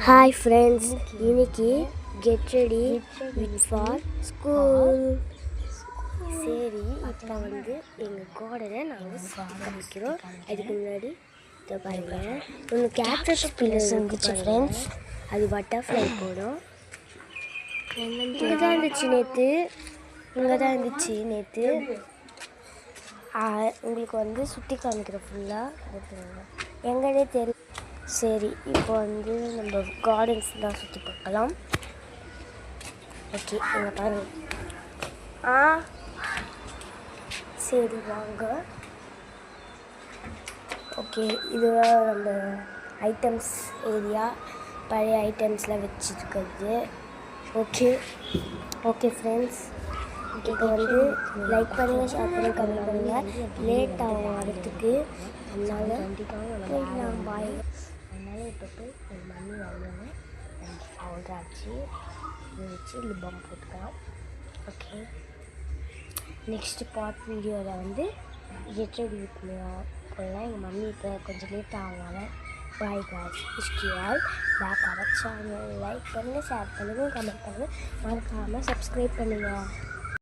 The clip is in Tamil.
Hi friends, இன்னைக்கு get ready with for school. சரி, இப்போ வந்து எங்கள் கார்டனை நாங்கள் காமிக்கிறோம். அதுக்கு முன்னாடி இதை பாருங்க, ஒன்று கேக்டஸ் பில்லர்ஸ் இருந்துச்சு ஃப்ரெண்ட்ஸ். அது பட்டர்ஃப்ளை போடும். இங்கே தான் இருந்துச்சு நேற்று. உங்களுக்கு வந்து சுற்றி காமிக்கிறோம் ஃபுல்லாக எங்கன்னே தெரியல. சரி, இப்போ வந்து நம்ம கார்டன்ஸ் தான் சுற்றி பார்க்கலாம். ஓகே, இங்கே பாருங்கள். சரி வாங்க. ஓகே, இதுதான் நம்ம ஐட்டம்ஸ் ஏரியா, பழைய ஐட்டம்ஸ்லாம் வச்சுருக்கிறது. ஓகே ஃப்ரெண்ட்ஸ், இப்போ வந்து லைக் பண்ணுங்கள், ஷேர் பண்ணுங்கள், கமெண்ட் பண்ணுங்கள். லேட் ஆகும் வரத்துக்கு, அதனால போயிடலாம். பாய். அதனால் இப்போ போய் எங்கள் மம்மி வருவாங்க. பவுடர் ஆச்சு வச்சு லிப்பாம் போட்டுக்கலாம். ஓகே, நெக்ஸ்ட் பார்ட் வீடியோவில் வந்து எப்படி போடலாம். எங்கள் மம்மி இப்போ கொஞ்சம் லேட் ஆகுவாங்க. Bye guys, wish back our channel like பண்ணுங்கள், ஷேர் பண்ணுங்கள், கமெண்ட் பண்ணுங்கள், மறக்காமல் சப்ஸ்கிரைப் பண்ணுங்கள்.